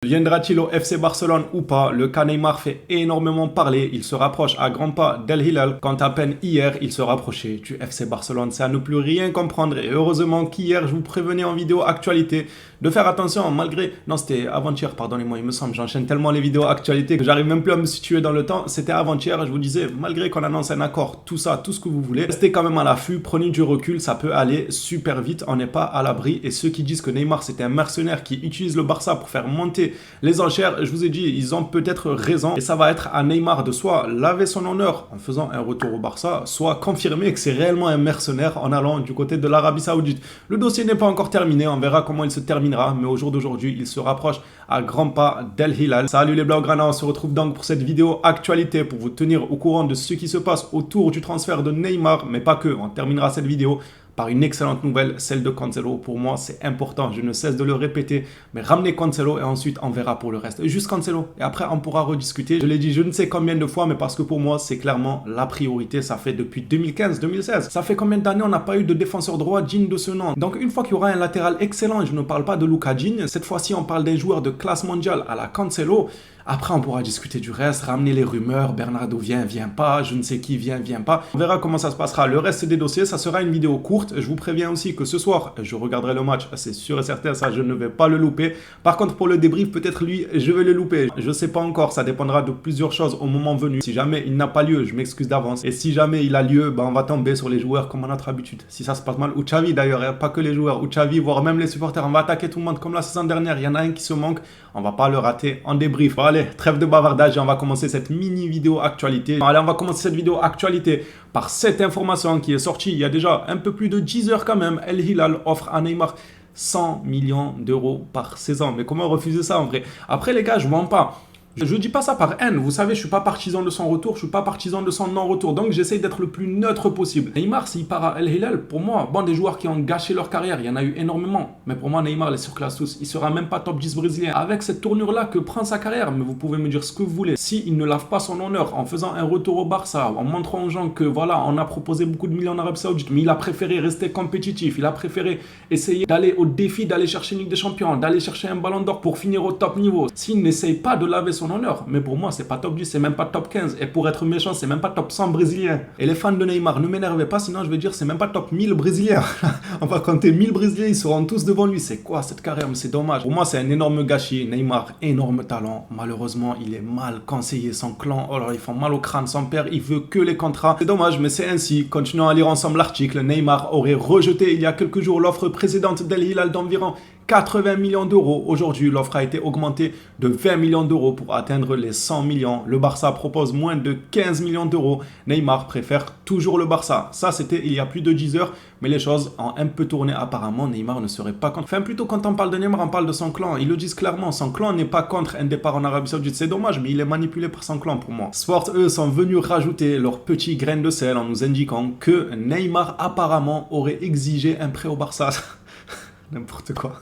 Viendra-t-il au FC Barcelone ou pas? Le cas Neymar fait énormément parler. Il se rapproche à grands pas d'El Hilal quand à peine hier il se rapprochait du FC Barcelone. C'est à ne plus rien comprendre. Et heureusement qu'hier je vous prévenais en vidéo actualité de faire attention malgré... Non, c'était avant-hier, pardonnez-moi, il me semble. J'enchaîne tellement les vidéos actualité que j'arrive même plus à me situer dans le temps. C'était avant-hier, je vous disais, malgré qu'on annonce un accord, tout ça, tout ce que vous voulez, restez quand même à l'affût, prenez du recul, ça peut aller super vite, on n'est pas à l'abri. Et ceux qui disent que Neymar c'était un mercenaire qui utilise le Barça pour faire monter les enchères, je vous ai dit, ils ont peut-être raison. Et ça va être à Neymar de soit laver son honneur en faisant un retour au Barça, soit confirmer que c'est réellement un mercenaire en allant du côté de l'Arabie Saoudite. Le dossier n'est pas encore terminé, on verra comment il se terminera. Mais au jour d'aujourd'hui, il se rapproche à grands pas d'El Hilal. Salut les Blaugrana, on se retrouve donc pour cette vidéo actualité pour vous tenir au courant de ce qui se passe autour du transfert de Neymar, mais pas que. On terminera cette vidéo par une excellente nouvelle, celle de Cancelo. Pour moi, c'est important, je ne cesse de le répéter, mais ramenez Cancelo et ensuite on verra pour le reste. Juste Cancelo et après on pourra rediscuter. Je l'ai dit je ne sais combien de fois, mais parce que pour moi, c'est clairement la priorité. Ça fait depuis 2015-2016. Ça fait combien d'années on n'a pas eu de défenseur droit digne de ce nom? Donc une fois qu'il y aura un latéral excellent, je ne parle pas de Luka Digne, cette fois-ci on parle d'un joueur de classe mondiale à la Cancelo. Après, on pourra discuter du reste, ramener les rumeurs, Bernardo vient, vient pas, je ne sais qui vient, vient pas. On verra comment ça se passera. Le reste des dossiers, ça sera une vidéo courte. Je vous préviens aussi que ce soir, je regarderai le match, c'est sûr et certain, ça, je ne vais pas le louper. Par contre, pour le débrief, peut-être lui, je vais le louper. Je ne sais pas encore, ça dépendra de plusieurs choses au moment venu. Si jamais il n'a pas lieu, je m'excuse d'avance. Et si jamais il a lieu, on va tomber sur les joueurs comme à notre habitude. Si ça se passe mal, ou Xavi d'ailleurs, pas que les joueurs, ou Xavi, voire même les supporters, on va attaquer tout le monde comme la saison dernière. Il y en a un qui se manque, on va pas le rater en débrief. Bon, allez, trêve de bavardage et on va commencer cette mini vidéo actualité. Allez, on va commencer cette vidéo actualité par cette information qui est sortie il y a déjà un peu plus de 10 heures quand même. El Hilal offre à Neymar 100 millions d'euros par saison. Mais comment refuser ça en vrai? Après les gars, je ne mens pas. Je dis pas ça par haine, vous savez, je suis pas partisan de son retour, je suis pas partisan de son non-retour, donc j'essaye d'être le plus neutre possible. Neymar, s'il part à El Hilal, pour moi, bon, des joueurs qui ont gâché leur carrière, il y en a eu énormément, mais pour moi, Neymar les surclasse tous, il sera même pas top 10 brésilien. Avec cette tournure-là que prend sa carrière, mais vous pouvez me dire ce que vous voulez, s'il ne lave pas son honneur en faisant un retour au Barça, en montrant aux gens que voilà, on a proposé beaucoup de millions en Arabie Saoudite, mais il a préféré rester compétitif, il a préféré essayer d'aller au défi, d'aller chercher une Ligue des Champions, d'aller chercher un ballon d'or pour finir au top niveau. S'il n'essaye pas de laver son honneur, mais pour moi, c'est pas top 10, c'est même pas top 15. Et pour être méchant, c'est même pas top 100 brésilien. Et les fans de Neymar, ne m'énervez pas, sinon je vais dire, c'est même pas top 1000 brésiliens. On va compter 1000 brésiliens, ils seront tous devant lui. C'est quoi cette carrière? Mais c'est dommage. Pour moi, c'est un énorme gâchis. Neymar, énorme talent. Malheureusement, il est mal conseillé. Son clan, oh là, ils font mal au crâne. Son père, il veut que les contrats. C'est dommage, mais c'est ainsi. Continuons à lire ensemble l'article. Neymar aurait rejeté il y a quelques jours l'offre précédente d'El Hilal d'environ 80 millions d'euros. Aujourd'hui, l'offre a été augmentée de 20 millions d'euros pour atteindre les 100 millions. Le Barça propose moins de 15 millions d'euros. Neymar préfère toujours le Barça. Ça, c'était il y a plus de 10 heures, mais les choses ont un peu tourné apparemment. Neymar ne serait pas contre. Enfin, plutôt quand on parle de Neymar, on parle de son clan. Ils le disent clairement, son clan n'est pas contre un départ en Arabie Saoudite. C'est dommage, mais il est manipulé par son clan pour moi. Sport, eux, sont venus rajouter leur petit grain de sel en nous indiquant que Neymar apparemment aurait exigé un prêt au Barça. N'importe quoi.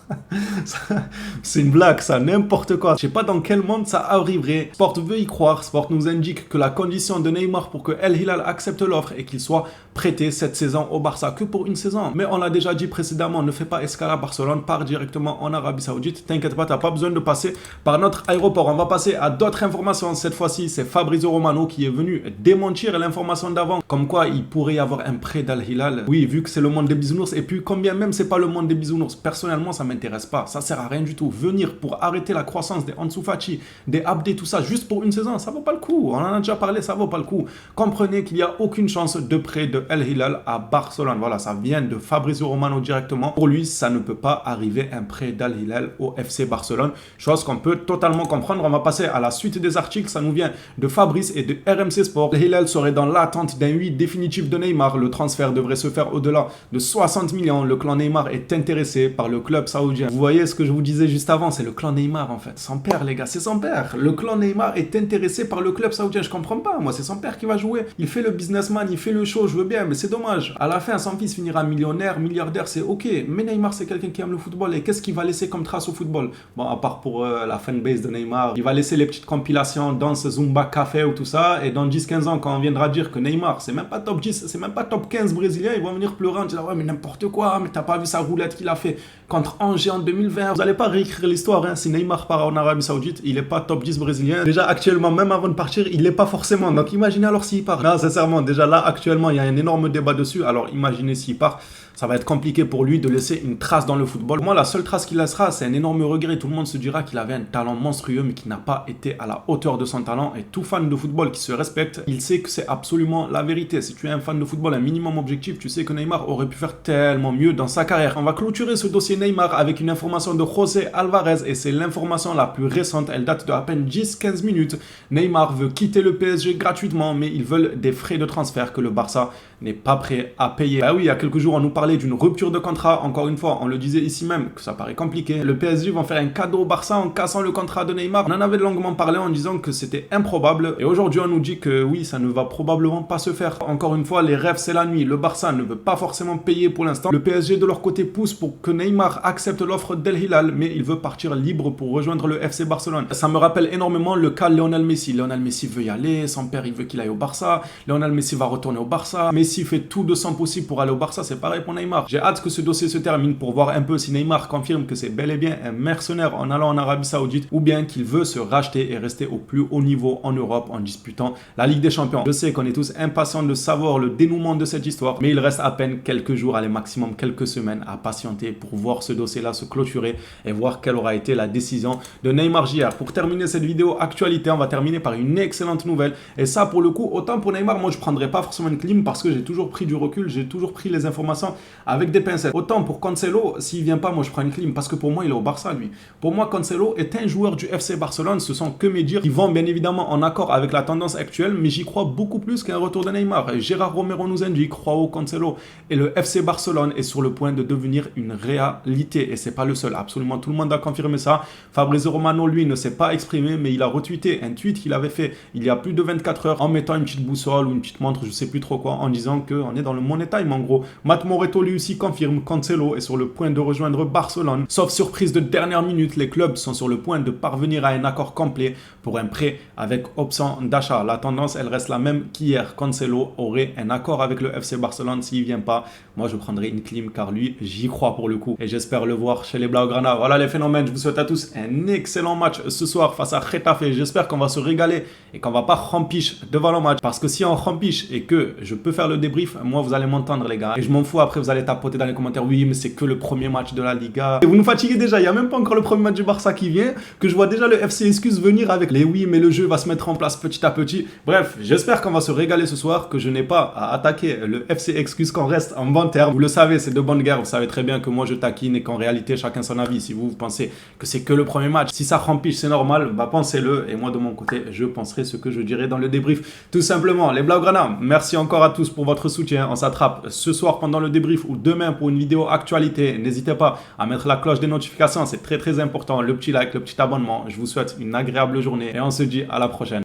C'est une blague, ça, n'importe quoi. Je sais pas dans quel monde ça arriverait. Sport veut y croire. Sport nous indique que la condition de Neymar pour que El Hilal accepte l'offre est qu'il soit prêté cette saison au Barça que pour une saison. Mais on l'a déjà dit précédemment, ne fais pas escale à Barcelone, pars directement en Arabie Saoudite. T'inquiète pas, t'as pas besoin de passer par notre aéroport. On va passer à d'autres informations. Cette fois-ci, c'est Fabrizio Romano qui est venu démentir l'information d'avant. Comme quoi, il pourrait y avoir un prêt d'Al Hilal. Oui, vu que c'est le monde des bisounours. Et puis, combien même c'est pas le monde des bisounours. Personnellement, ça m'intéresse pas. Ça sert à rien du tout. Venir pour arrêter la croissance des Ansu Fati, des Abdé, tout ça, juste pour une saison, ça vaut pas le coup. On en a déjà parlé, ça vaut pas le coup. Comprenez qu'il n'y a aucune chance de prêt de El Hilal à Barcelone. Voilà, ça vient de Fabrizio Romano directement. Pour lui, ça ne peut pas arriver un prêt d'Al Hilal au FC Barcelone. Chose qu'on peut totalement comprendre. On va passer à la suite des articles. Ça nous vient de Fabrice et de RMC Sport. El Hilal serait dans l'attente d'un oui définitif de Neymar. Le transfert devrait se faire au-delà de 60 millions. Le clan Neymar est intéressé par le club saoudien. Vous voyez ce que je vous disais juste avant, c'est le clan Neymar en fait. Son père les gars, c'est son père. Le clan Neymar est intéressé par le club saoudien. Je comprends pas, moi c'est son père qui va jouer. Il fait le businessman, il fait le show, je veux bien. bien, mais c'est dommage. À la fin, son fils finira millionnaire, milliardaire, c'est ok. Mais Neymar, c'est quelqu'un qui aime le football. Et qu'est-ce qu'il va laisser comme trace au football? Bon, à part pour la fanbase de Neymar, il va laisser les petites compilations danse Zumba Café ou tout ça. Et dans 10-15 ans, quand on viendra dire que Neymar, c'est même pas top 10, c'est même pas top 15 brésilien, ils vont venir pleurer en disant ouais, mais n'importe quoi, mais t'as pas vu sa roulette qu'il a fait contre Angers en 2020. Vous allez pas réécrire l'histoire, hein. Si Neymar part en Arabie Saoudite, il est pas top 10 brésilien. Déjà, actuellement, même avant de partir, il l'est pas forcément. Donc imaginez alors s'il part. Non, sincèrement, déjà là, actuellement, il y a un énorme débat dessus. Alors imaginez s'il part. Ça va être compliqué pour lui de laisser une trace dans le football. Moi, la seule trace qu'il laissera, c'est un énorme regret. Tout le monde se dira qu'il avait un talent monstrueux, mais qui n'a pas été à la hauteur de son talent. Et tout fan de football qui se respecte, il sait que c'est absolument la vérité. Si tu es un fan de football, un minimum objectif, tu sais que Neymar aurait pu faire tellement mieux dans sa carrière. On va clôturer ce dossier Neymar avec une information de José Alvarez. Et c'est l'information la plus récente. Elle date de à peine 10-15 minutes. Neymar veut quitter le PSG gratuitement, mais ils veulent des frais de transfert que le Barça n'est pas prêt à payer. Ah oui, il y a quelques jours, on nous parlait d'une rupture de contrat. Encore une fois, on le disait ici même, que ça paraît compliqué. Le PSG va faire un cadeau au Barça en cassant le contrat de Neymar. On en avait longuement parlé en disant que c'était improbable. Et aujourd'hui, on nous dit que oui, ça ne va probablement pas se faire. Encore une fois, les rêves, c'est la nuit. Le Barça ne veut pas forcément payer pour l'instant. Le PSG, de leur côté, pousse pour que Neymar accepte l'offre d'El Hilal, mais il veut partir libre pour rejoindre le FC Barcelone. Ça me rappelle énormément le cas Lionel Messi. Lionel Messi veut y aller, son père, il veut qu'il aille au Barça. Lionel Messi va retourner au Barça. Messi fait tout de son possible pour aller au Barça, c'est pareil pour Neymar. J'ai hâte que ce dossier se termine pour voir un peu si Neymar confirme que c'est bel et bien un mercenaire en allant en Arabie Saoudite ou bien qu'il veut se racheter et rester au plus haut niveau en Europe en disputant la Ligue des Champions. Je sais qu'on est tous impatients de savoir le dénouement de cette histoire, mais il reste à peine quelques jours, allez maximum quelques semaines à patienter pour voir ce dossier-là se clôturer et voir quelle aura été la décision de Neymar Jr. Pour terminer cette vidéo actualité, on va terminer par une excellente nouvelle. Et ça, pour le coup, autant pour Neymar, moi je prendrais pas forcément une clim parce que j'ai toujours pris du recul, j'ai toujours pris les informations avec des pincettes. Autant pour Cancelo, s'il vient pas, moi je prends une clim parce que pour moi il est au Barça lui. Pour moi Cancelo est un joueur du FC Barcelone, ce sont que mes dires qui vont bien évidemment en accord avec la tendance actuelle, mais j'y crois beaucoup plus qu'un retour de Neymar. Et Gérard Romero nous indique, croit au Cancelo et le FC Barcelone est sur le point de devenir une réalité et c'est pas le seul, absolument tout le monde a confirmé ça. Fabrizio Romano lui ne s'est pas exprimé, mais il a retweeté un tweet qu'il avait fait il y a plus de 24 heures en mettant une petite boussole ou une petite montre, je sais plus trop quoi, en disant qu'on est dans le money time en gros. Matt Moretto lui aussi confirme, Cancelo est sur le point de rejoindre Barcelone. Sauf surprise de dernière minute, les clubs sont sur le point de parvenir à un accord complet pour un prêt avec option d'achat. La tendance, elle reste la même qu'hier. Cancelo aurait un accord avec le FC Barcelone. S'il vient pas, moi je prendrai une clim car lui, j'y crois pour le coup. Et j'espère le voir chez les Blaugrana. Voilà les phénomènes, je vous souhaite à tous un excellent match ce soir face à Getafe. J'espère qu'on va se régaler et qu'on va pas rampiche devant le match. Parce que si on rampiche et que je peux faire le débrief, moi vous allez m'entendre les gars. Et je m'en fous, après vous allez tapoter dans les commentaires, oui mais c'est que le premier match de la Liga. Et vous nous fatiguez déjà, il n'y a même pas encore le premier match du Barça qui vient, que je vois déjà le FC Excuse venir avec les oui mais le jeu va se mettre en place petit à petit. Bref, j'espère qu'on va se régaler ce soir, que je n'ai pas à attaquer le FC Excuse, qu'on reste en bon terme. Vous le savez, c'est de bonne guerre, vous savez très bien que moi je taquine et qu'en réalité chacun son avis. Si vous pensez que c'est que le premier match, si ça rempiche c'est normal, bah pensez-le et moi de mon côté je penserai ce que je dirai dans le débrief. Tout simplement, les Blaugrana, merci encore à tous pour votre soutien. On s'attrape ce soir pendant le débrief ou demain pour une vidéo actualité. N'hésitez pas à mettre la cloche des notifications, c'est très très important. Le petit like, le petit abonnement. Je vous souhaite une agréable journée et on se dit à la prochaine.